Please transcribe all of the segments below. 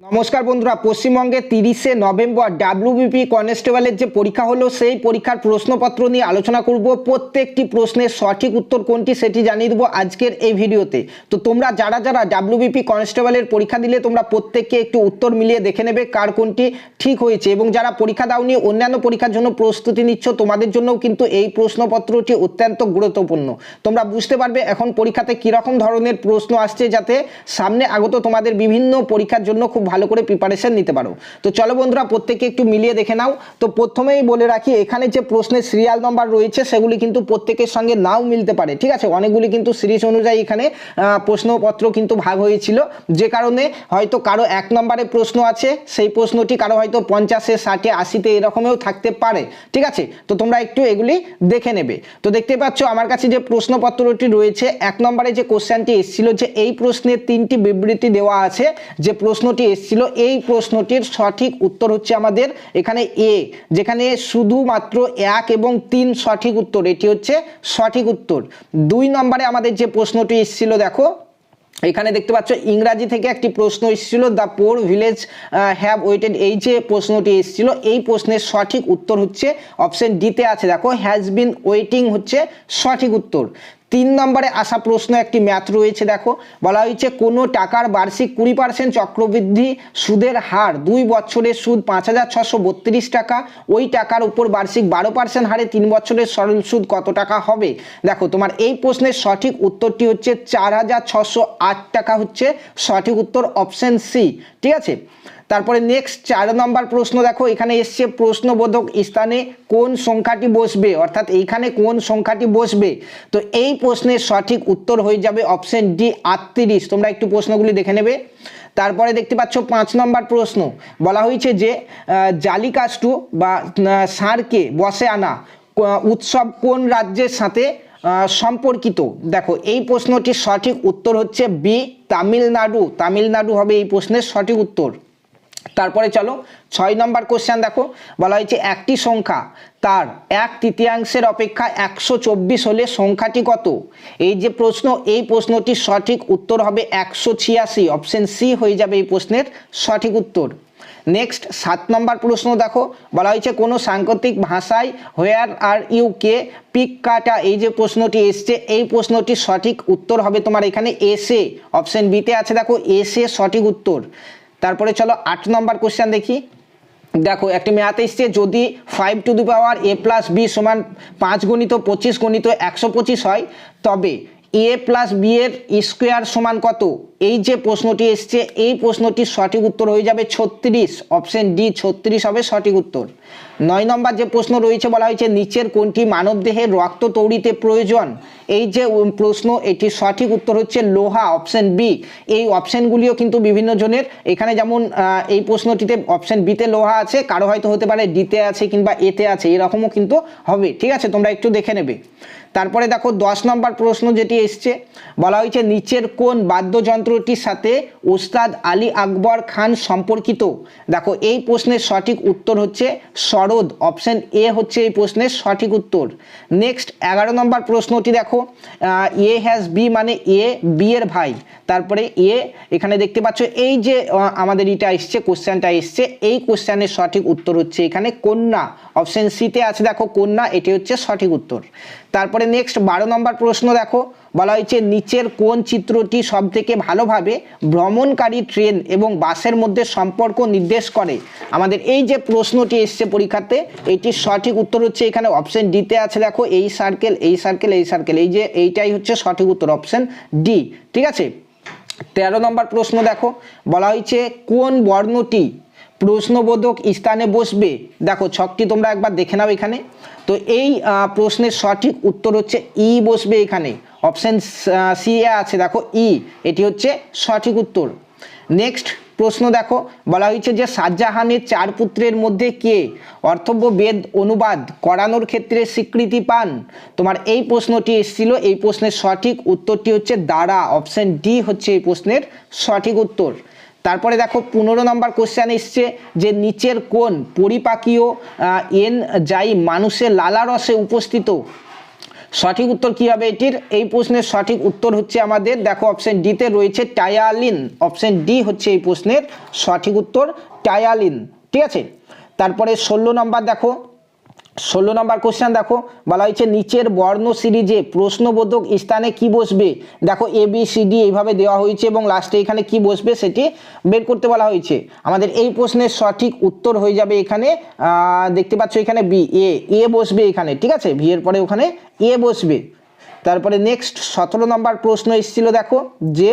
নমস্কার বন্ধুরা, পশ্চিমবঙ্গে 30শে নভেম্বর ডাব্লিউবিপি কনস্টেবলের যে পরীক্ষা হলো সেই পরীক্ষার প্রশ্নপত্র নিয়ে আলোচনা করব। প্রত্যেকটি প্রশ্নের সঠিক উত্তর কোনটি সেটি জানিয়ে দেবো আজকের এই ভিডিওতে। তো তোমরা যারা যারা ডাব্লিউবিপি কনস্টেবলের পরীক্ষা দিলে তোমরা প্রত্যেককে একটু উত্তর মিলিয়ে দেখে নেবে কার কোনটি ঠিক হয়েছে, এবং যারা পরীক্ষা দাওনি অন্যান্য পরীক্ষার জন্য প্রস্তুতি নিচ্ছ তোমাদের জন্যও কিন্তু এই প্রশ্নপত্রটি অত্যন্ত গুরুত্বপূর্ণ। তোমরা বুঝতে পারবে এখন পরীক্ষাতে কীরকম ধরনের প্রশ্ন আসছে, যাতে সামনে আগত তোমাদের বিভিন্ন পরীক্ষার জন্য খুব ভালো করে প্রিপারেশন নিতে পারো। তো চলো বন্ধুরা, প্রত্যেককে একটু মিলিয়ে দেখে নাও। তো প্রথমেই বলে রাখি, এখানে যে প্রশ্নের সিরিয়াল নাম্বার রয়েছে সেগুলি কিন্তু প্রত্যেকের সঙ্গে নাও মিলতে পারে, ঠিক আছে। অনেকগুলি কিন্তু সিরিজ অনুযায়ী এখানে প্রশ্নপত্র কিন্তু ভাগ হয়েছিল, যে কারণে হয়তো কারো 1 নম্বরে প্রশ্ন আছে, সেই প্রশ্নটি কারো হয়তো 50-এ 60-এ 80-তে এরকমেও থাকতে পারে, ঠিক আছে। তো তোমরা একটু এগুলি দেখে নেবে। তো দেখতে পাচ্ছ আমার কাছে যে প্রশ্নপত্রটি রয়েছে, 1 নম্বরে যে কোশ্চেনটি এসেছিল, যে এই প্রশ্নের 3টি বিবৃতি দেওয়া আছে, যে প্রশ্নটি ছিল এই প্রশ্নটির সঠিক উত্তর হচ্ছে আমাদের এখানে এ, যেখানে শুধুমাত্র 1 এবং 3 সঠিক উত্তর, এটি হচ্ছে সঠিক উত্তর। 2 নম্বরে আমাদের যে প্রশ্নটি এসেছিল, দেখো এখানে দেখতে পাচ্ছ ইংরাজি থেকে একটি প্রশ্ন এসেছিল, the poor village have waited, এই যে প্রশ্নটি এসেছিল এই প্রশ্নের সঠিক উত্তর হচ্ছে অপশন ডিতে আছে, দেখো হ্যাজ বিন ওয়েটিং হচ্ছে সঠিক উত্তর। 3 নম্বরে আসা প্রশ্ন একটি ম্যাথ রয়েছে, দেখো বলা হয়েছে কোনো টাকার বার্ষিক 20% চক্রবৃদ্ধি সুদের হার 2 বছরের সুদ 5,632 টাকা, ওই টাকার উপর বার্ষিক 12% হারে 3 বছরের সরল সুদ কত টাকা হবে। দেখো তোমার এই প্রশ্নের সঠিক উত্তরটি হচ্ছে 4,608 টাকা হচ্ছে সঠিক উত্তর, অপশন সি, ঠিক আছে। তারপরে নেক্সট 4 নম্বর প্রশ্ন, দেখো এখানে এসছে প্রশ্নবোধক স্থানে কোন সংখ্যাটি বসবে, অর্থাৎ এইখানে কোন সংখ্যাটি বসবে। তো এই প্রশ্নের সঠিক উত্তর হয়ে যাবে অপশন ডি 38। তোমরা একটু প্রশ্নগুলি দেখে নেবে। তারপরে দেখতে পাচ্ছ 5 নম্বর প্রশ্ন, বলা হয়েছে যে জালিকাষ্টু বা ষাঁড়কে বশে আনা উৎসব কোন রাজ্যের সাথে সম্পর্কিত। দেখো এই প্রশ্নটির সঠিক উত্তর হচ্ছে বি, তামিলনাড়ু। তামিলনাড়ু হবে এই প্রশ্নের সঠিক উত্তর। তারপরে চলো 6 নম্বর কোশ্চেন, দেখো বলা হয়েছে একটি সংখ্যা তার 1/3 অপেক্ষা 124 হলে সংখ্যাটি কত। এই যে প্রশ্ন, এই প্রশ্নটির সঠিক উত্তর হবে 186, অপশন সি হয়ে যাবে এই প্রশ্নের সঠিক উত্তর। নেক্সট 7 নম্বর প্রশ্ন, দেখো বলা হয়েছে কোনো সাংকেতিক ভাষায় হোয়ার আর ইউ কে পিক কাটা, এই যে প্রশ্নটি এসছে এই প্রশ্নটির সঠিক উত্তর হবে তোমার এখানে এসে, অপশন বিতে আছে, দেখো এসে সঠিক উত্তর। তারপরে চলো 8 নম্বর কোশ্চেন দেখি। দেখো একটি ম্যাথ এসছে, যদি 5 to the power a plus B সমান 5 গুণিত 25 গুণিত 125 হয়, তবে a প্লাস বি এর স্কোয়ার সমান কত। এই যে প্রশ্নটি এসছে এই প্রশ্নটির সঠিক উত্তর হয়ে যাবে 36, অপশন ডি 36 হবে সঠিক উত্তর। 9 নম্বর যে প্রশ্ন রয়েছে, বলা হয়েছে নিচের কোনটি মানবদেহের রক্ত তৈরিতে প্রয়োজন। এই যে প্রশ্ন, এটির সঠিক উত্তর হচ্ছে লোহা, অপশন বি। এই অপশনগুলিও কিন্তু বিভিন্ন জনের, এখানে যেমন এই প্রশ্নটিতে অপশন বিতে লোহা আছে, কারো হয়তো হতে পারে ডিতে আছে কিংবা এতে আছে, এরকমও কিন্তু হবে, ঠিক আছে, তোমরা একটু দেখে নেবে। তারপরে দেখো 10 নম্বর প্রশ্ন যেটি এসছে, বলা হয়েছে নিচের কোন বাদ্যযন্ত্রটির সাথে ওস্তাদ আলী আকবর খান সম্পর্কিত। দেখো এই প্রশ্নের সঠিক উত্তর হচ্ছে সরোদ, অপশন এ হচ্ছে এই প্রশ্নের সঠিক উত্তর। নেক্সট 11 নম্বর প্রশ্নটি দেখো, এ হ্যাজ বি মানে এ বি এর ভাই। তারপরে এ এখানে দেখতে পাচ্ছ এই যে আমাদের এটা এসছে, কোশ্চেনটা এসছে, এই কোশ্চেনের সঠিক উত্তর হচ্ছে এখানে কন্যা, অপশন সিতে আছে, দেখো কন্যা, এটি হচ্ছে সঠিক উত্তর। তারপরে নেক্সট 12 নম্বর প্রশ্ন, দেখো বলা হয়েছে নিচের কোন চিত্রটি সবথেকে ভালোভাবে ভ্রমণকারী ট্রেন এবং বাসের মধ্যে সম্পর্ক নির্দেশ করে। আমাদের এই যে প্রশ্নটি এসছে পরীক্ষাতে, এটির সঠিক উত্তর হচ্ছে এখানে অপশন ডিতে আছে, দেখো এই সার্কেল এই সার্কেল এই সার্কেল, এই যে এইটাই হচ্ছে সঠিক উত্তর, অপশন ডি, ঠিক আছে। 13 নম্বর প্রশ্ন, দেখো বলা হয়েছে কোন বর্ণটি প্রশ্নবোধক স্থানে বসবে। দেখো ছকটি তোমরা একবার দেখে নাও এখানে। তো এই প্রশ্নের সঠিক উত্তর হচ্ছে ই বসবে এখানে, অপশন সি এ আছে, দেখো ই, এটি হচ্ছে সঠিক উত্তর। নেক্সট প্রশ্ন দেখো, বলা হয়েছে যে শাহজাহানের 4 পুত্রের মধ্যে কে অর্থব্য বেদ অনুবাদ করানোর ক্ষেত্রে স্বীকৃতি পান। তোমার এই প্রশ্নটি এসেছিল, এই প্রশ্নের সঠিক উত্তরটি হচ্ছে দারা, অপশন ডি হচ্ছে এই প্রশ্নের সঠিক উত্তর। তারপরে দেখো 15 নম্বর কোশ্চেন এসছে, যে নিচের কোন পরিপাকীয় এনজাইম মানুষের লালারসে উপস্থিত। সঠিক উত্তর কি হবে এটির? এই প্রশ্নের সঠিক উত্তর হচ্ছে আমাদের দেখো অপশন ডিতে রয়েছে টায়ালিন। অপশন ডি হচ্ছে এই প্রশ্নের সঠিক উত্তর, টায়ালিন। ঠিক আছে, তারপরে 16 নম্বর দেখো, 16 নম্বর কোশ্চেন দেখো, বলা হয়েছে নিচের বর্ণ সিরিজে প্রশ্নবোধক স্থানে কি বসবে। দেখো এ বি সি ডি এইভাবে দেওয়া হয়েছে এবং লাস্টে এখানে কি বসবে সেটি বের করতে বলা হয়েছে। আমাদের এই প্রশ্নের সঠিক উত্তর হয়ে যাবে এখানে দেখতে পাচ্ছ এখানে বি, এ বসবে এখানে। ঠিক আছে, ভি এর পরে ওখানে এ বসবে। তারপরে নেক্সট 17 নম্বর প্রশ্ন এসেছিল দেখো যে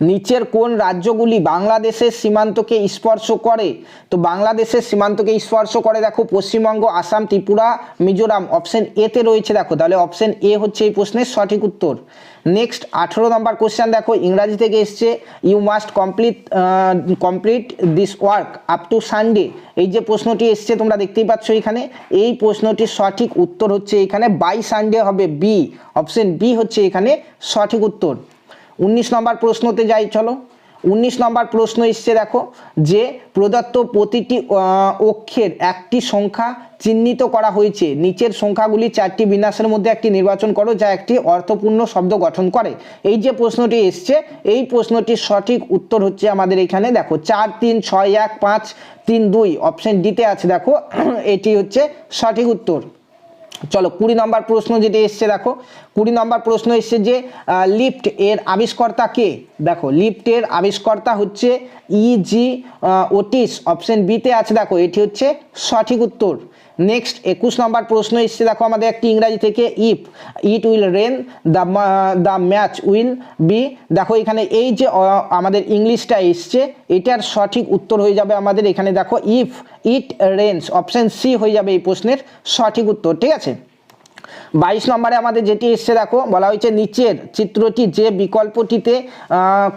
নিচের কোন রাজ্যগুলি বাংলাদেশের সীমান্তকে স্পর্শ করে। তো বাংলাদেশের সীমান্তকে স্পর্শ করে দেখো পশ্চিমবঙ্গ, আসাম, ত্রিপুরা, মিজোরাম। অপশন এতে রয়েছে দেখো, তাহলে অপশন এ হচ্ছে এই প্রশ্নের সঠিক উত্তর। নেক্সট 18 নম্বর কোশ্চেন দেখো, ইংরাজি থেকে এসছে you must complete this work up to Sunday. এই যে প্রশ্নটি এসছে তোমরা দেখতেই পাচ্ছ এখানে, এই প্রশ্নটির সঠিক উত্তর হচ্ছে এখানে বাই সানডে হবে, বি। অপশন বি হচ্ছে এখানে সঠিক উত্তর। 19 নম্বর প্রশ্নতে যাই চলো। 19 নম্বর প্রশ্ন এসছে দেখো যে প্রদত্ত প্রতিটি অক্ষের একটি সংখ্যা চিহ্নিত করা হয়েছে, নিচের সংখ্যাগুলি 4টি বিন্যাসের মধ্যে একটি নির্বাচন করো যা একটি অর্থপূর্ণ শব্দ গঠন করে। এই যে প্রশ্নটি এসছে এই প্রশ্নটির সঠিক উত্তর হচ্ছে আমাদের এখানে দেখো 4 3 6 1 5 3 2। অপশন ডিতে আছে দেখো, এটি হচ্ছে সঠিক উত্তর। চলো 20 নম্বর প্রশ্ন যেটি এসছে দেখো, 20 নম্বর প্রশ্ন এসছে যে লিফট এর আবিষ্কর্তা কে। দেখো লিফটের আবিষ্কর্তা হচ্ছে ইজি ওটিস। অপশন বিতে আছে দেখো, এটি হচ্ছে সঠিক উত্তর। নেক্সট 21 নম্বর প্রশ্ন এসছে দেখো আমাদের একটি ইংরাজি থেকে, if it will rain the match will be. দেখো এখানে এই যে আমাদের ইংলিশটা এসছে এটার সঠিক উত্তর হয়ে যাবে আমাদের এখানে দেখো if it rains. Option C হয়ে যাবে এই প্রশ্নের সঠিক উত্তর। ঠিক আছে, 22 নম্বরে আমাদের যেটি এসছে দেখো, বলা হয়েছে নিচের চিত্রটি যে বিকল্পটিতে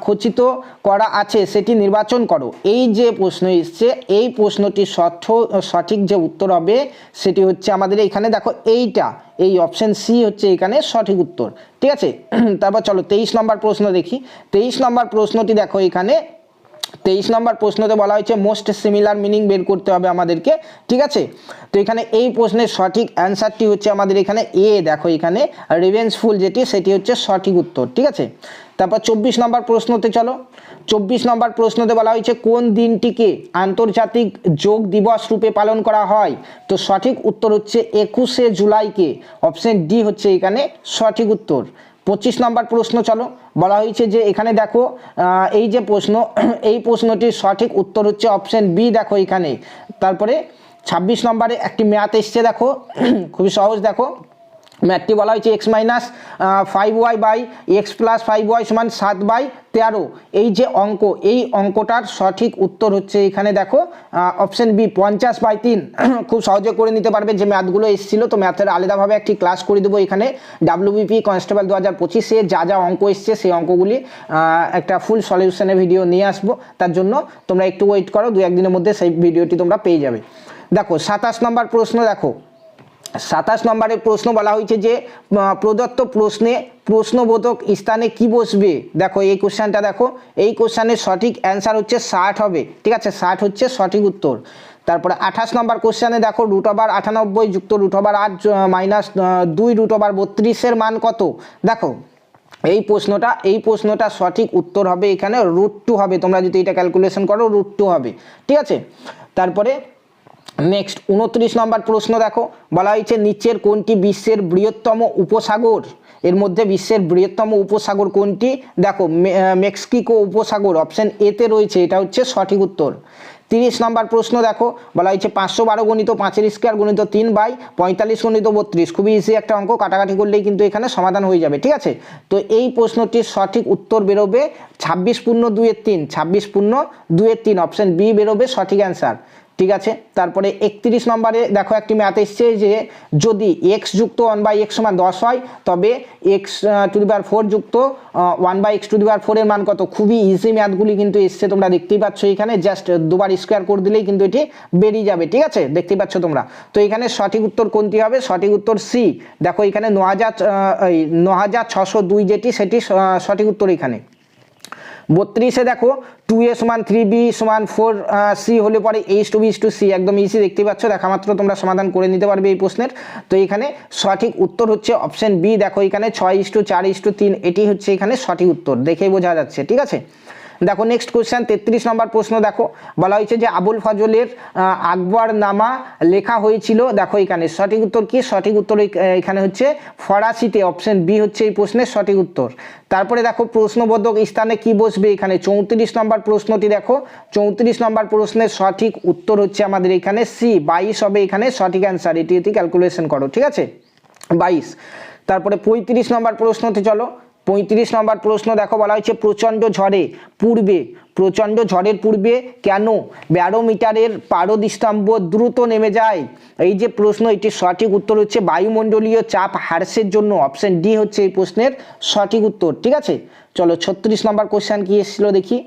খচিত করা আছে সেটি নির্বাচন করো। এই যে প্রশ্ন এসছে এই প্রশ্নটির সঠিক যে উত্তর হবে সেটি হচ্ছে আমাদের এখানে দেখো এইটা, এই অপশন সি হচ্ছে এখানে সঠিক উত্তর। ঠিক আছে, তারপর চলো 23 নম্বর প্রশ্ন দেখি। 23 নম্বর প্রশ্নটি দেখো এখানে, 23 নম্বর প্রশ্নতে বলা হয়েছে মোস্ট সিমিলার মিনিং বের করতে হবে আমাদেরকে। ঠিক আছে, তো এখানে এই প্রশ্নের সঠিক অ্যান্সারটি হচ্ছে আমাদের এখানে এ। দেখো এখানে রিভেঞ্জফুল যেটি সেটি হচ্ছে সঠিক উত্তর। ঠিক আছে, তারপর 24 নম্বর প্রশ্নতে চলো। 24 নম্বর প্রশ্নতে বলা হয়েছে কোন দিনটিকে আন্তর্জাতিক যোগ দিবস রূপে পালন করা হয়। তো সঠিক উত্তর হচ্ছে 21শে জুলাইকে। অপশন ডি হচ্ছে এখানে সঠিক উত্তর। 25 নম্বর প্রশ্ন চলো, বলা হয়েছে যে এখানে দেখো এই যে প্রশ্ন এই প্রশ্নটির সঠিক উত্তর হচ্ছে অপশন বি। দেখো এখানে তারপরে 26 নম্বরে একটি ম্যাথ এসছে দেখো, খুবই সহজ। দেখো ম্যাথটি বলা হয়েছে x minus 5y by x plus 5y সমান 7/13। এই যে অঙ্ক এই অঙ্কটার সঠিক উত্তর হচ্ছে এখানে দেখো অপশন বি 50/3। খুব সহজে করে নিতে পারবে যে ম্যাথগুলো এসেছিলো, তো ম্যাথের আলাদাভাবে একটি ক্লাস করে দেবো এখানে WBP কনস্টেবল 2025-এ যা যা অঙ্ক এসছে সেই অঙ্কগুলি একটা ফুল সলিউশনের ভিডিও নিয়ে আসবো। তার জন্য তোমরা একটু ওয়েট করো, 2-1 দিনের মধ্যে সেই ভিডিওটি তোমরা পেয়ে যাবে। দেখো 27 নম্বর প্রশ্ন দেখো, 27 নম্বরের প্রশ্ন বলা হয়েছে যে প্রদত্ত প্রশ্নে প্রশ্নবোধক স্থানে কি বসবে। দেখো এই কোশ্চেনটা দেখো, এই কোশ্চেনের সঠিক অ্যান্সার হচ্ছে 60 হবে। ঠিক আছে, 60 হচ্ছে সঠিক উত্তর। তারপরে 28 নম্বর কোশ্চেনে দেখো √98 যুক্ত √8 মাইনাস 2 √32 এর মান কত। দেখো এই প্রশ্নটা সঠিক উত্তর হবে এখানে √2 হবে। তোমরা যদি এটা ক্যালকুলেশন করো √2 হবে। ঠিক আছে, তারপরে নেক্সট 29 নম্বর প্রশ্ন দেখো, বলা হয়েছে নিচের কোনটি বিশ্বের বৃহত্তম উপসাগর। এর মধ্যে বিশ্বের বৃহত্তম উপসাগর কোনটি। দেখো মেক্সিকো উপসাগর। অপশন এতে রয়েছে, এটা হচ্ছে সঠিক উত্তর। 30 নম্বর প্রশ্ন দেখো, বলা হয়েছে 512 গণিত 5/2 গণিত 3/45 গণিত 32। খুবই ইজি একটা অঙ্ক, কাটাকাটি করলেই কিন্তু এখানে সমাধান হয়ে যাবে। ঠিক আছে, তো এই প্রশ্নটির সঠিক উত্তর বেরোবে 26/2/3। 26/2/3 অপশন বি বেরোবে সঠিক অ্যান্সার। ঠিক আছে, তারপরে 31 নম্বরে দেখো একটি ম্যাথ এসছে যে যদি x যুক্ত 1/x সমান 10 হয় তবে x⁴ যুক্ত 1/x⁴ এর মান কত। খুবই ইজি ম্যাথগুলি কিন্তু এসছে, তোমরা দেখতেই পাচ্ছ এখানে জাস্ট দুবার স্কোয়ার করে দিলেই কিন্তু এটি বেরিয়ে যাবে। ঠিক আছে, দেখতেই পাচ্ছ তোমরা। তো এখানে সঠিক উত্তর কোনটি হবে, সঠিক উত্তর সি। দেখো এখানে 9602 যেটি সেটি সঠিক উত্তর এখানে। 32 দেখো 2a সমান 3b সমান 4c হলে পরে h2b/c একদম ইজি দেখতে পাচ্ছ, দেখা মাত্র তোমরা সমাধান করে নিতে পারবে এই প্রশ্নের। তো এখানে সঠিক উত্তর হচ্ছে অপশন বি। দেখো এখানে 6:4:3 এটি হচ্ছে এখানে সঠিক উত্তর, দেখেই বোঝা যাচ্ছে। ঠিক আছে, দেখো নেক্সট কোশ্চেন 33 নম্বর প্রশ্ন। দেখো বলা হয়েছে যে আবুল ফজলের আকবরনামা লেখা হয়েছিল। দেখো এখানে সঠিক উত্তর কি? সঠিক উত্তর এখানে হচ্ছে ফরাসিতে, অপশন বি হচ্ছে এই প্রশ্নের সঠিক উত্তর। তারপরে দেখো প্রশ্নবোধক স্থানে কি বসবে এখানে 34 নম্বর প্রশ্নটি। দেখো 34 নম্বর প্রশ্নের সঠিক উত্তর হচ্ছে আমাদের এখানে সি, 22 হবে এখানে সঠিক অ্যান্সার। এটি ক্যালকুলেশন করো, ঠিক আছে 22। তারপরে 35 নম্বর প্রশ্নতে চলো। 35 নম্বর প্রশ্ন দেখো বলা হয়েছে প্রচণ্ড ঝড়ের পূর্বে কেন ব্যারোমিটারের পারদস্তম্ভ দ্রুত নেমে যায়? এই যে প্রশ্ন, এটির সঠিক উত্তর হচ্ছে বায়ুমণ্ডলীয় চাপ হ্রাসের জন্য, অপশন ডি হচ্ছে এই প্রশ্নের সঠিক উত্তর। ঠিক আছে, চলো 36 নম্বর কোশ্চেন কি এসেছিল দেখি।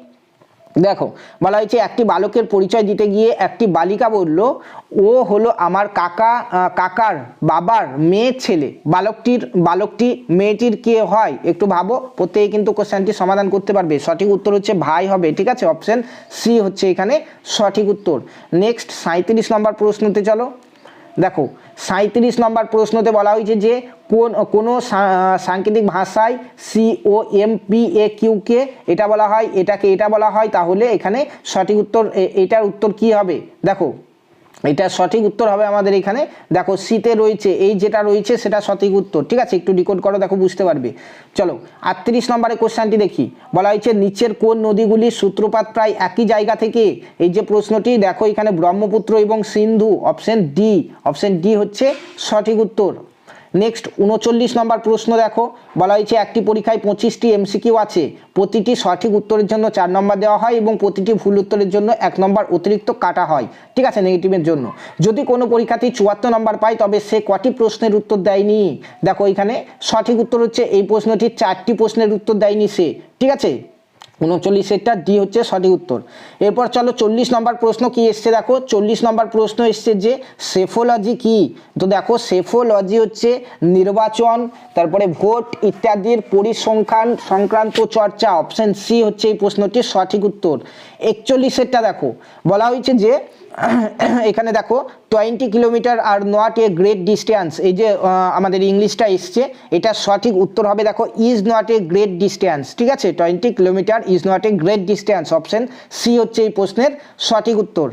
দেখো বলা হয়েছে একটি বালকের পরিচয় দিতে গিয়ে একটি বালিকা বলল ও হলো আমার কাকার বাবার মেয়ে ছেলে। বালকটি মেয়েটির কে হয়? একটু ভাবো, প্রত্যেকে কিন্তু কোশ্চেনটি সমাধান করতে পারবে। সঠিক উত্তর হচ্ছে ভাই হবে। ঠিক আছে, অপশন সি হচ্ছে এখানে সঠিক উত্তর। নেক্সট 37 নম্বর প্রশ্নতে চলো। দেখো 37 নম্বর প্রশ্নতে বলা হয়েছে যে কোনো সাংকেতিক ভাষায় COMPAQ কে এটা বলা হয়, এটাকে এটা বলা হয়, তাহলে এখানে সঠিক উত্তর এটার উত্তর কি হবে? দেখো এটা সঠিক উত্তর হবে আমাদের এখানে, দেখো সিতে রয়েছে, এই যেটা রয়েছে সেটা সঠিক উত্তর। ঠিক আছে, একটু ডিকোড করো, দেখো বুঝতে পারবে। চলো 38 নম্বরের কোশ্চেনটি দেখি। বলা হয়েছে নিচের কোন নদীগুলির সূত্রপাত প্রায় একই জায়গা থেকে? এই যে প্রশ্নটি, দেখো এখানে ব্রহ্মপুত্র এবং সিন্ধু, অপশন ডি হচ্ছে সঠিক উত্তর। নেক্সট 39 নম্বর প্রশ্ন দেখো বলা হয়েছে একটি পরীক্ষায় 25টি MCQ আছে, প্রতিটি সঠিক উত্তরের জন্য 4 নম্বর দেওয়া হয় এবং প্রতিটি ভুল উত্তরের জন্য 1 নম্বর অতিরিক্ত কাটা হয়। ঠিক আছে, নেগেটিভের জন্য। যদি কোনো পরীক্ষার্থী 74 নম্বর পায় তবে সে কটি প্রশ্নের উত্তর দেয়নি? দেখো এখানে সঠিক উত্তর হচ্ছে এই প্রশ্নটির 4টি প্রশ্নের উত্তর দেয়নি সে। ঠিক আছে, 39 ডি হচ্ছে সঠিক উত্তর। এরপর চলো 40 নম্বর প্রশ্ন কি এসছে। দেখো 40 নম্বর প্রশ্ন এসছে যে সেফোলজি কি? তো দেখো সেফোলজি হচ্ছে নির্বাচন, তারপরে ভোট ইত্যাদির পরিসংখ্যান সংক্রান্ত চর্চা, অপশন সি হচ্ছে এই প্রশ্নটির সঠিক উত্তর। 41 দেখো বলা হয়েছে যে এখানে দেখো 20 kilometre are not a great distance, এই যে আমাদের ইংলিশটা এসছে, এটা সঠিক উত্তর হবে দেখো is not a great distance. ঠিক আছে, 20 kilometre is not a great distance, option C হচ্ছে এই প্রশ্নের সঠিক উত্তর।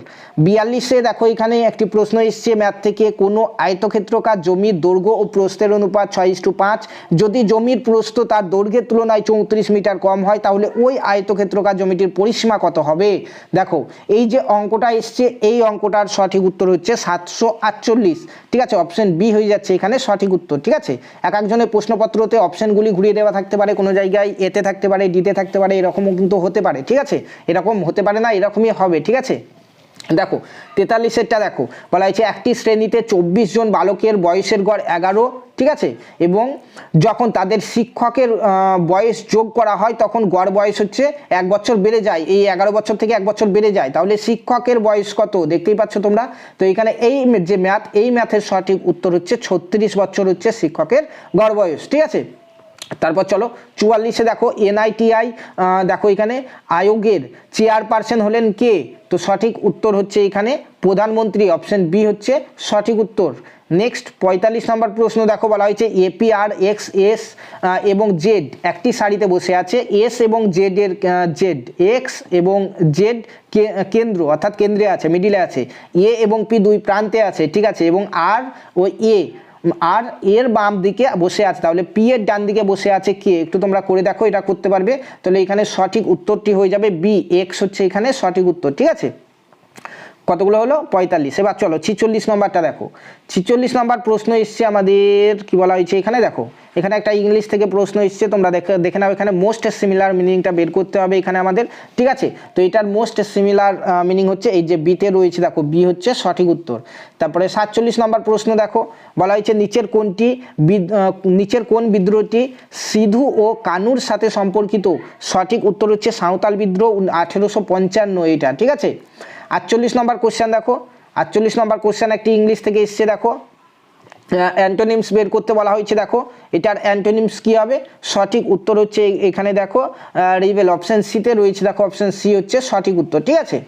42 দেখো এখানে একটি প্রশ্ন এসছে ম্যাথ থেকে, কোনো আয়তক্ষেত্রাকার জমির দৈর্ঘ্য ও প্রস্থের অনুপাত 6:5, যদি জমির প্রস্থ তার দৈর্ঘ্যের তুলনায় 34 মিটার কম হয় তাহলে ওই আয়তক্ষেত্রাকার জমিটির পরিসীমা কত হবে? দেখো এই যে অঙ্কটা এসছে, এই অঙ্কটার সঠিক উত্তর হচ্ছে 748। ঠিক আছে, অপশন বি হয়ে যাচ্ছে এখানে সঠিক উত্তর। ঠিক আছে, এক একজনের প্রশ্নপত্রতে অপশনগুলি ঘুরিয়ে দেওয়া থাকতে পারে, কোনো জায়গায় এতে থাকতে পারে, ডিতে থাকতে পারে, এরকমও কিন্তু হতে পারে। ঠিক আছে, এরকম হতে পারে না, এরকমই হবে। ঠিক আছে, দেখো 43 দেখো বলা হয়েছে একটি শ্রেণীতে 24 জন বালকের বয়সের গড় 11। ঠিক আছে, এবং যখন তাদের শিক্ষকের বয়স যোগ করা হয় তখন গড় বয়স হচ্ছে 1 বছর বেড়ে যায়, এই 11 বছর থেকে 1 বছর বেড়ে যায়, তাহলে শিক্ষকের বয়স কত দেখতেই পাচ্ছ তোমরা। তো এখানে এই যে ম্যাথ, এই ম্যাথের সঠিক উত্তর হচ্ছে 36 বছর হচ্ছে শিক্ষকের গড় বয়স। ঠিক আছে, তারপর চলো 44 দেখো NITI দেখো এখানে আয়োগের চেয়ারপারসন হলেন কে? তো সঠিক উত্তর হচ্ছে এখানে প্রধানমন্ত্রী, অপশন বি হচ্ছে সঠিক উত্তর। নেক্সট 45 নম্বর প্রশ্ন দেখো বলা হয়েছে APR X এবং জেড একটি সারিতে বসে আছে, এস এবং জেড এর জেড এক্স এবং জেড কেন্দ্র অর্থাৎ কেন্দ্রে আছে, মিডিলে আছে, এ এবং পি দুই প্রান্তে আছে। ঠিক আছে, এবং আর ও এ আর এর বাম দিকে বসে আছে, তাহলে পি এর ডান দিকে বসে আছে কে? একটু তোমরা করে দেখো, এটা করতে পারবে। তাহলে এখানে সঠিক উত্তরটি হয়ে যাবে বি, এক্স হচ্ছে এখানে সঠিক উত্তর। ঠিক আছে, কতগুলো হলো 45। এবার চলো 46 নম্বরটা দেখো। 46 নম্বর প্রশ্ন এসছে আমাদের, কি বলা হয়েছে এখানে দেখো, এখানে একটা ইংলিশ থেকে প্রশ্ন এসছে, তোমরা দেখে নাও। এখানে মোস্ট সিমিলার মিনিংটা বের করতে হবে এখানে আমাদের। ঠিক আছে, তো এটার মোস্ট সিমিলার মিনিং হচ্ছে এই যে বিতে রয়েছে, দেখো বি হচ্ছে সঠিক উত্তর। তারপরে 47 নম্বর প্রশ্ন দেখো বলা হয়েছে নিচের কোন বিদ্রোহটি সিধু ও কানুর সাথে সম্পর্কিত? সঠিক উত্তর হচ্ছে সাঁওতাল বিদ্রোহ 1855 এইটা। ঠিক আছে, 48 নম্বর কোশ্চেন দেখো। 48 নম্বর কোশ্চেন একটি ইংলিশ থেকে এসছে দেখো, অ্যান্টোনিমস বের করতে বলা হয়েছে। দেখো এটার অ্যান্টোনিমস কি হবে? সঠিক উত্তর হচ্ছে এখানে দেখো রিবেল, অপশন সিতে রয়েছে। দেখো অপশন সি হচ্ছে সঠিক উত্তর। ঠিক আছে,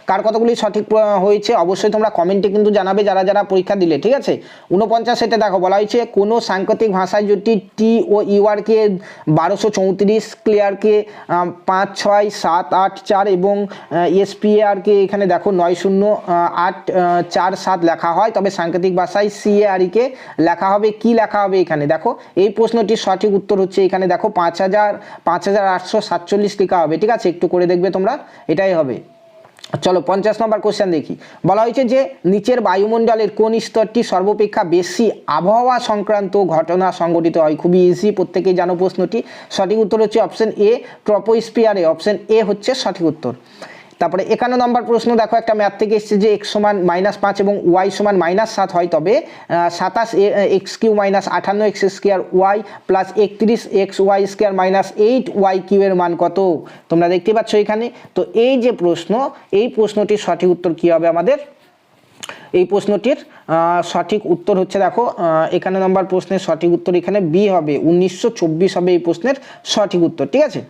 কার কতগুলি সঠিক হয়েছে অবশ্যই তোমরা কমেন্টে কিন্তু জানাবে যারা যারা পরীক্ষা দিলে। ঠিক আছে, 49 এটা দেখো বলা হয়েছে কোনো সাংকেতিক ভাষায় যদি টি ও ইউআরকে 1234, ক্লিয়ারকে 5, 6, 7, 8, 4 এবং এসপিআরকে এখানে দেখো 90847 লেখা হয়, তবে সাংকেতিক ভাষায় সিএআরইকে লেখা হবে কি লেখা হবে এখানে দেখো এই প্রশ্নটির সঠিক উত্তর হচ্ছে এখানে দেখো 5847 লেখা হবে। ঠিক আছে, একটু করে দেখবে তোমরা, এটাই হবে। চলো 50 নম্বর কোশ্চেন দেখি। বলা হয়েছে যে নিচের বায়ুমণ্ডলের কোন স্তরটি সর্বাপেক্ষা বেশি আবহাওয়া সংক্রান্ত ঘটনা সংঘটিত হয়? খুবই ইজি, প্রত্যেকেই জানো প্রশ্নটি। সঠিক উত্তর হচ্ছে অপশন এ, ট্রপোস্ফিয়ারে। অপশন এ হচ্ছে সঠিক উত্তর। তারপরে 51 নম্বর প্রশ্ন দেখো, একটা ম্যাথ থেকে এসেছে যে এক্স সমান -5 এবং ওয়াই সমান -7 হয়, তবে 27 x cube minus 58 x square y plus 31 x y square minus 8 y cube এর মান কত? তোমরা দেখতে পাচ্ছ এখানে। তো এই যে প্রশ্ন, এই প্রশ্নটির সঠিক উত্তর কি হবে আমাদের? এই প্রশ্নটির সঠিক উত্তর হচ্ছে দেখো 51 নম্বর প্রশ্নের সঠিক উত্তর এখানে বি হবে, 1924 হবে এই প্রশ্নের সঠিক উত্তর। ঠিক আছে,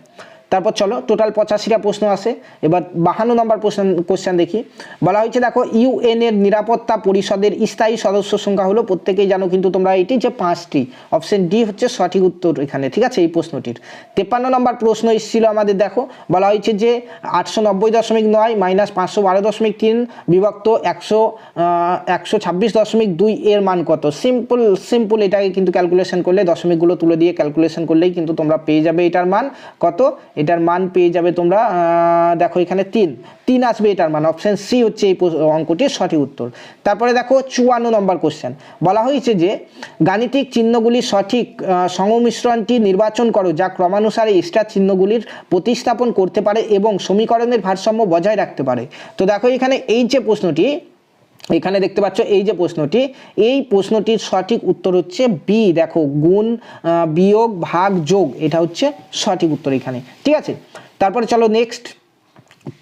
তারপর চলো টোটাল 85টা প্রশ্ন আছে। এবার 52 নম্বর কোশ্চেন দেখি। বলা হয়েছে দেখো ইউএন এর নিরাপত্তা পরিষদের স্থায়ী সদস্য সংখ্যা হলো, প্রত্যেকেই জানো কিন্তু তোমরা এটি যে 5টি। অপশন ডি হচ্ছে সঠিক উত্তর এখানে। ঠিক আছে, এই প্রশ্নটির 53 নম্বর প্রশ্ন এসেছিল আমাদের। দেখো বলা হয়েছে যে 890.9 মাইনাস 512.3 বিভক্ত 126.2 এর মান কত? সিম্পল এটাকে কিন্তু ক্যালকুলেশন করলে দশমিকগুলো তুলে দিয়ে ক্যালকুলেশন করলেই কিন্তু তোমরা পেয়ে যাবে এটার মান কত। এটার মান পেয়ে যাবে তোমরা, দেখো এখানে 3 আসবে এটার মান। অপশন সি হচ্ছে এই অঙ্কটির সঠিক উত্তর। তারপরে দেখো 54 নম্বর কোশ্চেন। বলা হয়েছে যে গাণিতিক চিহ্নগুলির সঠিক সংমিশ্রণটি নির্বাচন করো যা ক্রমানুসারে স্টার চিহ্নগুলির প্রতিস্থাপন করতে পারে এবং সমীকরণের ভারসাম্য বজায় রাখতে পারে। তো দেখো এখানে এই যে প্রশ্নটি এখানে দেখতে পাচ্ছ, এই যে প্রশ্নটি, এই প্রশ্নটির সঠিক উত্তর হচ্ছে বি। দেখো গুণ, বিয়োগ, ভাগ, যোগ, এটা হচ্ছে সঠিক উত্তর এখানে। ঠিক আছে, তারপরে চলো নেক্সট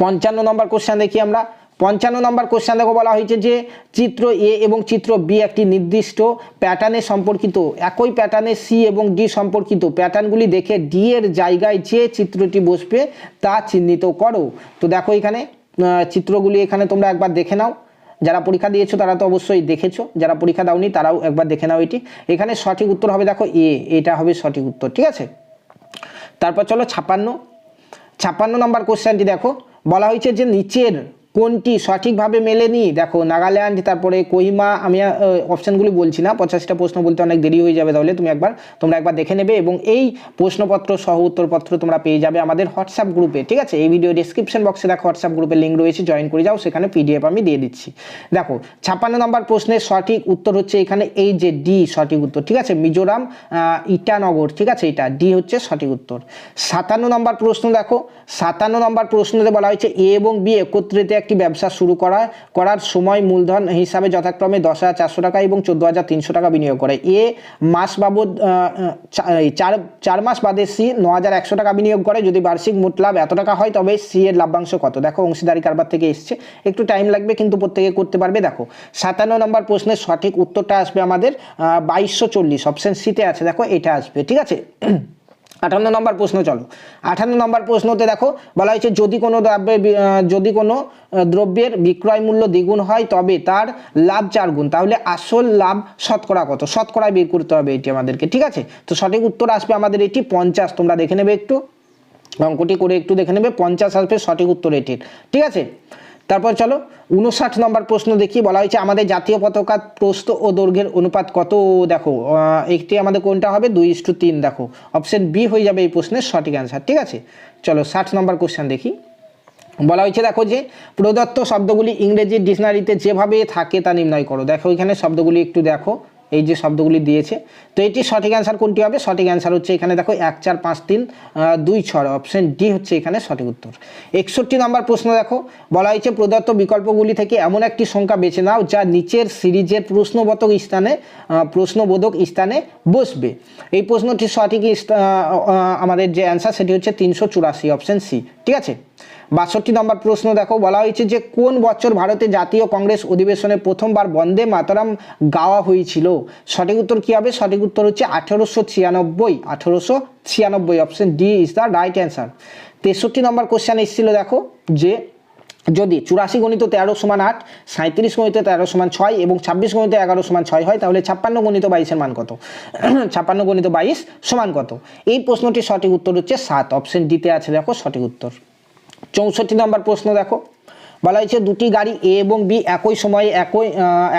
55 নম্বর কোশ্চেন দেখি আমরা। 55 নম্বর কোশ্চেন দেখো বলা হয়েছে যে চিত্র এ এবং চিত্র বি একটি নির্দিষ্ট প্যাটার্নে সম্পর্কিত, একই প্যাটার্নে সি এবং ডি সম্পর্কিত। প্যাটার্নগুলি দেখে ডি এর জায়গায় যে চিত্রটি বসবে তা চিহ্নিত করো। তো দেখো এখানে চিত্রগুলি এখানে তোমরা একবার দেখে নাও। যারা পরীক্ষা দিয়েছো তারা তো অবশ্যই দেখেছো, যারা পরীক্ষা দাওনি তারাও একবার দেখে নাও এটি। এখানে সঠিক উত্তর হবে দেখো এ, এটা হবে সঠিক উত্তর। ঠিক আছে, তারপর চলো 56 নম্বর কোশ্চেনটি দেখো। বলা হয়েছে যে নিচের কোনটি সঠিকভাবে মেলেনি? দেখো নাগাল্যান্ড, তারপরে কোহিমা। আমি অপশানগুলি বলছি না, 85টা প্রশ্ন বলতে অনেক দেরি হয়ে যাবে, তাহলে তোমরা একবার দেখে নেবে। এবং এই প্রশ্নপত্র সহ উত্তরপত্র তোমরা পেয়ে যাবে আমাদের হোয়াটসঅ্যাপ গ্রুপে। ঠিক আছে, এই ভিডিও ডিসক্রিপশন বক্সে দেখো হোয়াটসঅ্যাপ গ্রুপের লিঙ্ক রয়েছে, জয়েন করে যাও, সেখানে পিডিএফ আমি দিয়ে দিচ্ছি। দেখো 56 নম্বর প্রশ্নের সঠিক উত্তর হচ্ছে এখানে এই যে ডি সঠিক উত্তর। ঠিক আছে, মিজোরাম ইটানগর। ঠিক আছে, এটা ডি হচ্ছে সঠিক উত্তর। 57 নম্বর প্রশ্ন দেখো। 57 নম্বর প্রশ্নতে বলা হয়েছে এ এবং বি একত্রিত একটি ব্যবসা শুরু করার সময় মূলধন হিসাবে যথাক্রমে 10,400 টাকা এবং 14,300 টাকা বিনিয়োগ করে। এ মাস বাবদ 4 মাস বাদে সি 9,100 টাকা বিনিয়োগ করে। যদি বার্ষিক মোট লাভ এত টাকা হয় তবে সি এর লাভ্যাংশ কত? দেখো অংশীদারি কারবার থেকে এসছে, একটু টাইম লাগবে কিন্তু প্রত্যেকে করতে পারবে। দেখো 57 নম্বর প্রশ্নের সঠিক উত্তরটা আসবে আমাদের 2240, অপশন সিতে আছে। দেখো এটা আসবে। ঠিক আছে, 58 নম্বর প্রশ্ন চলো। 58 নম্বর প্রশ্নতে দেখো বলা হয়েছে যদি কোনো দ্রব্যের বিক্রয় মূল্য দ্বিগুণ হয় তবে তার লাভ 4 গুণ, তাহলে আসল লাভ শতকরা কত? শতকরায় বের করতে হবে এটি আমাদেরকে। ঠিক আছে, তো সঠিক উত্তর আসবে আমাদের এটি 50। তোমরা দেখে নেবে, একটু অঙ্কটি করে একটু দেখে নেবে, 50 আসবে সঠিক উত্তর এটির। ঠিক আছে, তারপর চলো 59 নম্বর প্রশ্ন দেখি। বলা হয়েছে আমাদের জাতীয় পতাকার প্রস্থ ও দৈর্ঘ্যের অনুপাত কত? দেখো একটি আমাদের কোনটা হবে? 2:3। দেখো অপশন বি হয়ে যাবে এই প্রশ্নের সঠিক অ্যান্সার। ঠিক আছে, চলো 60 নম্বর কোশ্চেন দেখি। বলা হয়েছে দেখো যে প্রদত্ত শব্দগুলি ইংরেজি ডিকশনারিতে যেভাবে থাকে তা নির্ণয় করো। দেখো এখানে শব্দগুলি একটু দেখো, এই যে শব্দগুলি দিয়েছে, তো এটি সঠিক অ্যান্সার কোনটি হবে? সঠিক অ্যান্সার হচ্ছে এখানে দেখো 1, 4, 5, 3, 2, 6, অপশন ডি হচ্ছে এখানে সঠিক উত্তর। 61 নম্বর প্রশ্ন দেখো। বলা হয়েছে প্রদত্ত বিকল্পগুলি থেকে এমন একটি সংখ্যা বেছে নাও যা নিচের সিরিজের প্রশ্নবোধক স্থানে বসবে। এই প্রশ্নটির সঠিক আমাদের যে অ্যান্সার সেটি হচ্ছে 384, অপশন সি। ঠিক আছে, 62 নম্বর প্রশ্ন দেখো, বলা হয়েছে যে কোন বছর ভারতে জাতীয় কংগ্রেস অধিবেশনে প্রথমবার বন্দে মাতরম গাওয়া হয়েছিল? সঠিক উত্তর কি হবে? সঠিক উত্তর হচ্ছে 1896। 1896, option D is the right answer. 63 number question এসেছিল দেখো, যে যদি 84 গণিত 13 সমান 8, 37 গণিত 13 সমান 6 এবং 26 গণিত 11 সমান 6 হয়, তাহলে 56 গণিত 22 মান কত? 56 গণিত 22 সমান কত? এই প্রশ্নটির সঠিক উত্তর হচ্ছে 7, অপশন ডিতে আছে দেখো সঠিক উত্তর। 64 নম্বর প্রশ্ন দেখো, বলা হয়েছে দুটি গাড়ি এ এবং বি একই সময়ে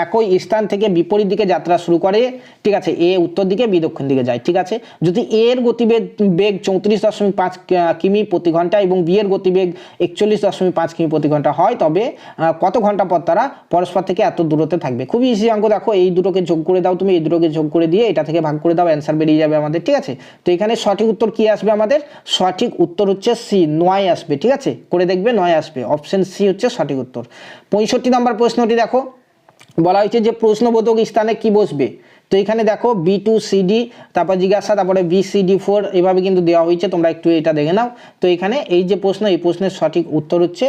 একই স্থান থেকে বিপরীত দিকে যাত্রা শুরু করে, ঠিক আছে, এ উত্তর দিকে বি দক্ষিণ দিকে যায়, ঠিক আছে। যদি এ এর গতিবেগ 34.5 কিমি প্রতি ঘন্টা এবং বি এর গতিবেগ 41.5 কিমি প্রতি ঘন্টা হয়, তবে কত ঘন্টা পর তারা পরস্পর থেকে এত দূরত্বে থাকবে? খুবই ইজি অঙ্ক। দেখো এই দুটোকে যোগ করে দাও, তুমি এই দুটোকে যোগ করে দিয়ে এটা থেকে ভাগ করে দাও, অ্যান্সার বেরিয়ে যাবে আমাদের, ঠিক আছে। তো এখানে সঠিক উত্তর কি আসবে আমাদের? সঠিক উত্তর হচ্ছে সি, 9 আসবে, ঠিক আছে, করে দেখবে 9 আসবে, অপশন সি হচ্ছে সঠিক উত্তর। 65 নম্বর প্রশ্নটি দেখো, বলা হয়েছে যে প্রশ্নবোধক স্থানে কি বসবে? তো এখানে দেখো B2CD, তারপর জিজ্ঞাসা, তারপরে BCD4 এভাবে কিন্তু দেওয়া হয়েছে, তোমরা একটু এটা দেখে নাও। তো এখানে এই যে প্রশ্ন, এই প্রশ্নের সঠিক উত্তর হচ্ছে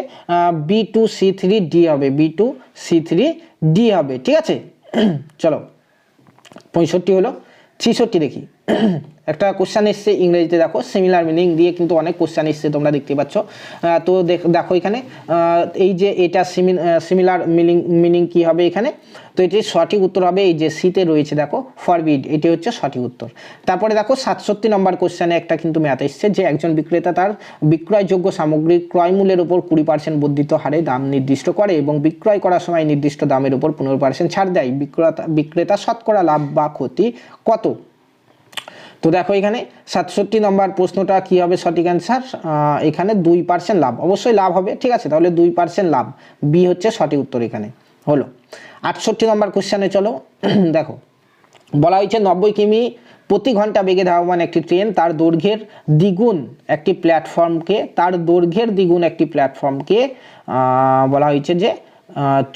B2C3D হবে, B2C3D হবে, ঠিক আছে। চলো 65 হলো। 66 দেখি, একটা কোশ্চেন এসছে ইংরেজিতে, দেখো সিমিলার মিনিং দিয়ে কিন্তু অনেক কোশ্চেন এসছে, তোমরা দেখতে পাচ্ছ। তো দেখো এখানে এই যে এটা সিমিলার মিনিং কি হবে এখানে? তো এটির সঠিক উত্তর হবে এই যে সিতে রয়েছে দেখো, ফরবিড, এটি হচ্ছে সঠিক উত্তর। তারপরে দেখো 67 নম্বর কোশ্চেনে একটা কিন্তু ম্যাথ এসছে, যে একজন বিক্রেতা তার বিক্রয়যোগ্য সামগ্রীর ক্রয় মূল্যের উপর 20% বর্ধিত হারে দাম নির্দিষ্ট করে এবং বিক্রয় করার সময় নির্দিষ্ট দামের উপর 15% ছাড় দেয়। বিক্রেতা শতকরা লাভ বা ক্ষতি কত? তো দেখো এখানে 67 নম্বর প্রশ্নটা কি হবে সঠিক অ্যান্সার? এখানে 2% লাভ, অবশ্যই লাভ হবে, ঠিক আছে, তাহলে 2% লাভ, বি হচ্ছে সঠিক উত্তর এখানে হলো। 68 নম্বর কোশ্চেনে চলো, দেখো বলা হয়েছে 90 কিমি প্রতি ঘন্টা বেগে ধাবমান একটি ট্রেন তার দৈর্ঘ্যের দ্বিগুণ একটি প্ল্যাটফর্মকে বলা হয়েছে যে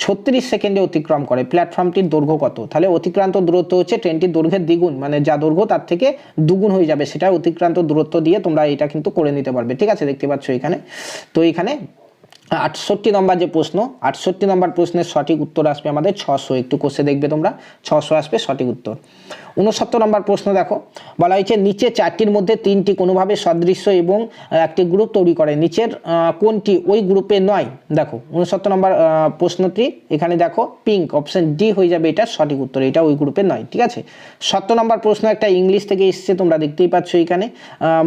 36 সেকেন্ডে অতিক্রম করে। প্ল্যাটফর্মটির দৈর্ঘ্য কত? তাহলে অতিক্রান্ত দূরত্ব হচ্ছে ট্রেনটির দৈর্ঘ্যের দ্বিগুণ, মানে যা দৈর্ঘ্য তার থেকে দুগুণ হয়ে যাবে, সেটা অতিক্রান্ত দূরত্ব দিয়ে তোমরা এটা কিন্তু করে নিতে পারবে, ঠিক আছে, দেখতে পাচ্ছ এখানে। তো এখানে 68 নম্বর যে প্রশ্ন, 68 নম্বর প্রশ্নের সঠিক উত্তর আসবে আমাদের 600, একটু কোষে দেখবে তোমরা, 600 আসবে সঠিক উত্তর। 69 নম্বর প্রশ্ন দেখো, বলা হয়েছে নিচে 4টির মধ্যে 3টি কোনোভাবে সদৃশ্য এবং একটি গ্রুপ তৈরি করে, নিচের কোনটি ওই গ্রুপে নয়? দেখো 69 নম্বর প্রশ্নটি এখানে দেখো পিঙ্ক, অপশন ডি হয়ে যাবে এটা সঠিক উত্তর, এটা ওই গ্রুপে নয়, ঠিক আছে। 70 নম্বর প্রশ্ন একটা ইংলিশ থেকে এসছে, তোমরা দেখতেই পাচ্ছ এখানে,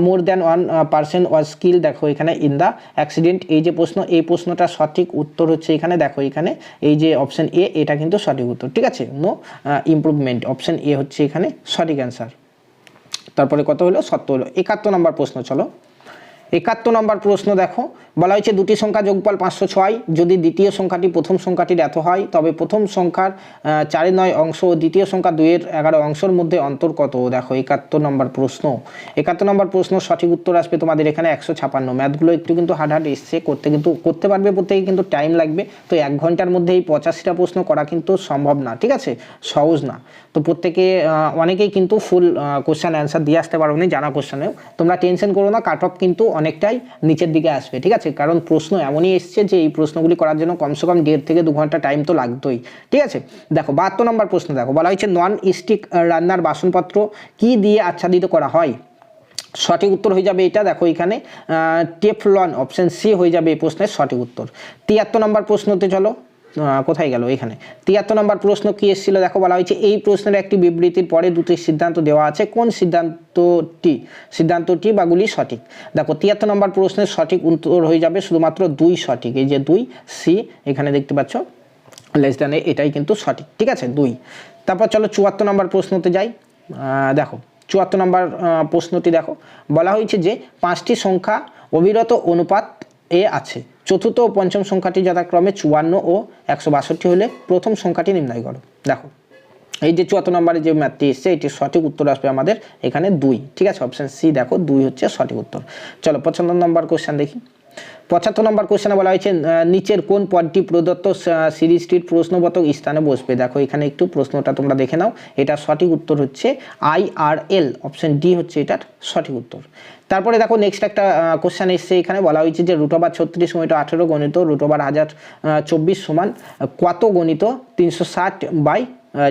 মোর দ্যান 1% ওয়াজ কিল, দেখো এখানে ইন দ্য অ্যাক্সিডেন্ট, এই যে প্রশ্ন, এই প্রশ্নটা সঠিক উত্তর হচ্ছে এখানে দেখো এখানে এই যে অপশন এ, এটা কিন্তু সঠিক উত্তর, ঠিক আছে, নো ইমপ্রুভমেন্ট, অপশন এ হচ্ছে এখানে সঠিক অ্যান্সার। তারপরে কত হলো? 70 হলো। 71 নম্বর প্রশ্ন চলো, 71 নম্বর প্রশ্ন দেখো, বলা হয়েছে দুটি সংখ্যা যোগফল 506, যদি দ্বিতীয় সংখ্যাটি প্রথম সংখ্যাটির এত হয়, তবে প্রথম সংখ্যার 4/9 অংশ ও দ্বিতীয় সংখ্যা 2/11 অংশের মধ্যে অন্তর কত? দেখো 71 নম্বর প্রশ্ন। 71 নম্বর প্রশ্ন সঠিক উত্তর আসবে তোমাদের এখানে 156। ম্যাথগুলো একটু কিন্তু হার্ড এসছে, করতে পারবে প্রত্যেকে, কিন্তু টাইম লাগবে। তো 1 ঘন্টার মধ্যে এই 85টা প্রশ্ন করা কিন্তু সম্ভব না, ঠিক আছে, সহজ না। তো প্রত্যেকে অনেকেই কিন্তু ফুল কোশ্চেন অ্যান্সার দিয়ে আসতে পারো নি, জানা কোশ্চেনেও। তোমরা টেনশন করো না, কাট অফ কিন্তু অনেকটাই নিচের দিকে আসবে, ঠিক আছে, কারণ প্রশ্ন এমনই এসছে যে এই প্রশ্নগুলি করার জন্য কমসে কম 1.5 থেকে 2 ঘন্টা টাইম তো লাগতোই, ঠিক আছে। দেখো 72 নম্বর প্রশ্ন দেখো, বলা হয়েছে নন স্টিক রান্নার বাসনপত্র কি দিয়ে আচ্ছাদিত করা হয়? সঠিক উত্তর হয়ে যাবে এটা, দেখো এখানে টেফলন, অপশন সি হয়ে যাবে এই প্রশ্নের সঠিক উত্তর। 73 নম্বর প্রশ্নতে চলো, কোথায় গেল এখানে 73 নম্বর প্রশ্ন কি এসেছিল দেখো, বলা হয়েছে এই প্রশ্নের একটি বিবৃতির পরে দুটি সিদ্ধান্ত দেওয়া আছে, কোন সিদ্ধান্তটি বাগুলি সঠিক? দেখো 73 নম্বর প্রশ্নের সঠিক উত্তর হয়ে যাবে শুধুমাত্র 2 সঠিক, এই যে 2 সি এখানে দেখতে পাচ্ছ লেস দ্যান, এটাই কিন্তু সঠিক, ঠিক আছে 2। তারপর চলো 74 নম্বর প্রশ্নতে যাই। দেখো 74 নম্বর প্রশ্নটি দেখো, বলা হয়েছে যে 5টি সংখ্যা অবিরত অনুপাত এ আছে, চতুর্থ ও পঞ্চম সংখ্যাটি যথাক্রমে 54 ও 162 হলে প্রথম সংখ্যাটি নির্ণয় করো। দেখো এই যে 74 নম্বরে যে ম্যাথটি এসছে, এটির সঠিক উত্তর আসবে আমাদের এখানে 2, ঠিক আছে, অপশন সি দেখো 2 হচ্ছে সঠিক উত্তর। চলো 75 নম্বর কোশ্চেন দেখি। 75 নম্বর কোশ্চেনে বলা হয়েছে নিচের কোন পদটি প্রদত্ত সিরিজটির প্রশ্নপত্র স্থানে বসবে। দেখো এখানে একটু প্রশ্নটা তোমরা দেখে নাও, এটা সঠিক উত্তর হচ্ছে IRL, অপশন ডি হচ্ছে এটার সঠিক উত্তর। তারপরে দেখো নেক্সট একটা কোশ্চেন এসছে, এখানে বলা হয়েছে যে √36 = 18 গণিত √1024 সমান কত গণিত 360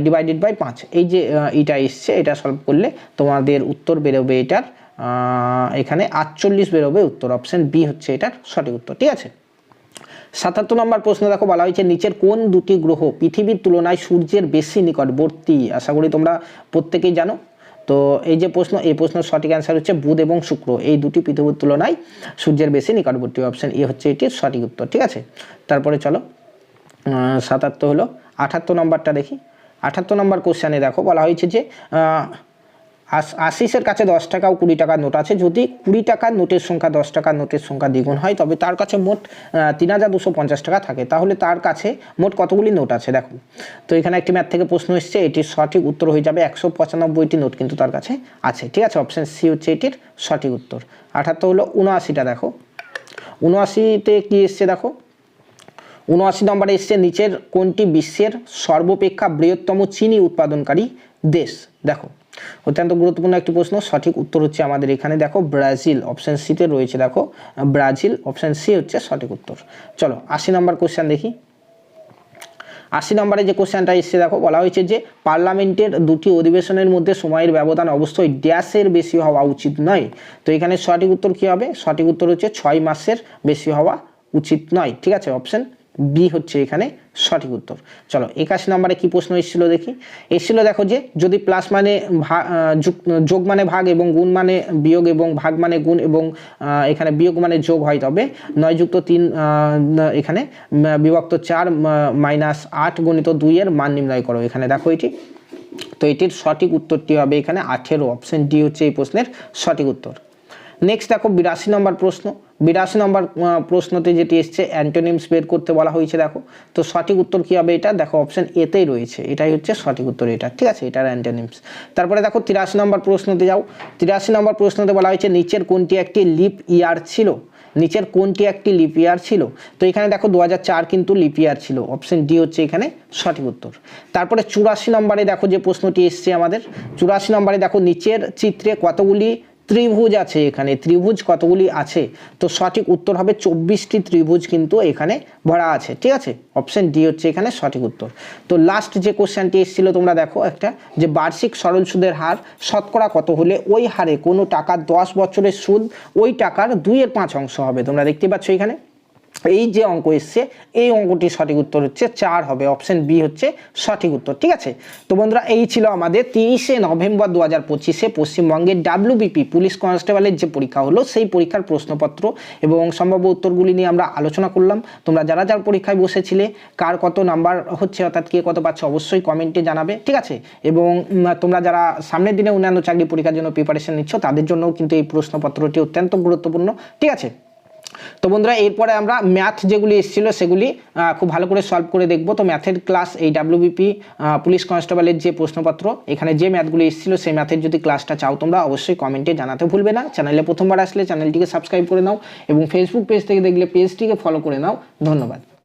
ডিভাইডেড বাই 5। এই যে এটা এসছে, এটা সলভ করলে তোমাদের উত্তর বেরোবে এটার এখানে 48 বেরোবে উত্তর, অপশন বি হচ্ছে এটার সঠিক উত্তর। ঠিক আছে। 77 নম্বর প্রশ্ন দেখো বলা হয়েছে নিচের কোন দুটি গ্রহ পৃথিবীর তুলনায় সূর্যের বেশি নিকটবর্তী। আশা করি তোমরা প্রত্যেকেই জানো। তো এই যে প্রশ্ন, এই প্রশ্নের সঠিক অ্যান্সার হচ্ছে বুধ এবং শুক্র, এই দুটি পৃথিবীর তুলনায় সূর্যের বেশি নিকটবর্তী, অপশন এ হচ্ছে এটির সঠিক উত্তর। ঠিক আছে। তারপরে চলো 77 হলো, 78 নম্বরটা দেখি। 78 নম্বর কোশ্চেনে দেখো বলা হয়েছে যে আশিসের কাছে 10 টাকা ও 20 টাকার নোট আছে, যদি 20 টাকার নোটের সংখ্যা 10 টাকার নোটের সংখ্যা দ্বিগুণ হয় তবে তার কাছে মোট 3250 টাকা থাকে, তাহলে তার কাছে মোট কতগুলি নোট আছে। দেখো তো এখানে একটি ম্যাথ থেকে প্রশ্ন এসছে, এটির সঠিক উত্তর হয়ে যাবে 195টি নোট কিন্তু তার কাছে আছে। ঠিক আছে, অপশন সি হচ্ছে এটির সঠিক উত্তর। 78 হলো 79টা দেখো, 79তে কি এসছে দেখো, 79 নম্বরে এসছে নিচের কোনটি বিশ্বের সর্বাপেক্ষা বৃহত্তম চিনি উৎপাদনকারী দেশ। দেখো অত্যন্ত গুরুত্বপূর্ণ একটি প্রশ্ন, সঠিক উত্তর হচ্ছে আমাদের এখানে দেখো ব্রাজিল, অপশন সিতে রয়েছে দেখো ব্রাজিল, অপশন সি হচ্ছে সঠিক উত্তর। চলো 80 নম্বর কোশ্চেন দেখি। 80 নম্বরে যে কোশ্চেনটা এসছে দেখো বলা হয়েছে যে পার্লামেন্টের দুটি অধিবেশনের মধ্যে সময়ের ব্যবধান অবশ্যই ড্যাশের বেশি হওয়া উচিত নয়। তো এখানে সঠিক উত্তর কি হবে, সঠিক উত্তর হচ্ছে 6 মাসের বেশি হওয়া উচিত নয়। ঠিক আছে, অপশন বি হচ্ছে এখানে সঠিক উত্তর। চলো 81 নম্বরে কি প্রশ্ন এসেছিল দেখি। এসেছিল দেখো যে যদি প্লাস মানে যোগ মানে ভাগ এবং গুণ মানে বিয়োগ এবং ভাগ মানে গুণ এবং এখানে বিয়োগ মানে যোগ হয় তবে 9+3 এখানে বিভক্ত 4 -8 × 2 এর মান নির্ণয় করো। এখানে দেখো এটি, তো এটির সঠিক উত্তরটি হবে এখানে 18, অপশন ডি হচ্ছে এই প্রশ্নের সঠিক উত্তর। নেক্সট দেখো 82 নম্বর প্রশ্ন। 82 নম্বর প্রশ্নতে যেটি এসছে অ্যান্টোনিমস বের করতে বলা হয়েছে। দেখো তো সঠিক উত্তর কি হবে এটা, দেখো অপশন এতেই রয়েছে, এটাই হচ্ছে সঠিক উত্তর এটা। ঠিক আছে, এটার অ্যান্টোনিমস। তারপরে দেখো 83 নম্বর প্রশ্নতে যাও। 83 নম্বর প্রশ্নতে বলা হয়েছে নিচের কোনটি একটি লিপ ইয়ার ছিল। নিচের কোনটি একটি লিপ ইয়ার ছিল। তো এখানে দেখো 2004 কিন্তু লিপ ইয়ার ছিল, অপশন ডি হচ্ছে এখানে সঠিক উত্তর। তারপরে 84 নম্বরে দেখো যে প্রশ্নটি এসছে আমাদের, 84 নম্বরে দেখো নিচের চিত্রে কতগুলি ত্রিভুজ আছে, এখানে ত্রিভুজ কতগুলি আছে। তো সঠিক উত্তর হবে 24টি ত্রিভুজ কিন্তু এখানে ভরা আছে। ঠিক আছে, অপশন ডি হচ্ছে এখানে সঠিক উত্তর। তো লাস্ট যে কোশ্চেনটি এসেছিল তোমরা দেখো একটা, যে বার্ষিক সরল সুদের হার শতকরা কত হলে ওই হারে কোনো টাকার 10 বছরের সুদ ওই টাকার 2/5 অংশ হবে। তোমরা দেখতে পাচ্ছ এখানে এই যে অঙ্ক এসছে, এই অঙ্কটির সঠিক উত্তর হচ্ছে 4 হবে, অপশন বি হচ্ছে সঠিক উত্তর। ঠিক আছে, তো বন্ধুরা এই ছিল আমাদের 30শে নভেম্বর 2025-এ পশ্চিমবঙ্গের WBP পুলিশ কনস্টেবলের যে পরীক্ষা হলো সেই পরীক্ষার প্রশ্নপত্র এবং সম্ভাব্য উত্তরগুলি নিয়ে আমরা আলোচনা করলাম। তোমরা যারা যার পরীক্ষায় বসেছিলে কার কত নাম্বার হচ্ছে অর্থাৎ কে কত পাচ্ছে অবশ্যই কমেন্টে জানাবে। ঠিক আছে, এবং তোমরা যারা সামনের দিনে অন্যান্য চাকরি পরীক্ষার জন্য প্রিপারেশন নিচ্ছ তাদের জন্যও কিন্তু এই প্রশ্নপত্রটি অত্যন্ত গুরুত্বপূর্ণ। ঠিক আছে, তো বন্ধুরা এরপরে আমরা ম্যাথ যেগুলি এসেছিলো সেগুলি খুব ভালো করে সলভ করে দেখব। তো ম্যাথের ক্লাস এই WBP পুলিশ কনস্টেবলের যে প্রশ্নপত্র এখানে যে ম্যাথগুলি এসেছিলো সেই ম্যাথের যদি ক্লাসটা চাও তোমরা অবশ্যই কমেন্টে জানাতে ভুলবে না। চ্যানেলে প্রথমবার আসলে চ্যানেলটিকে সাবস্ক্রাইব করে নাও এবং ফেসবুক পেজ থেকে দেখলে পেজটিকে ফলো করে নাও। ধন্যবাদ।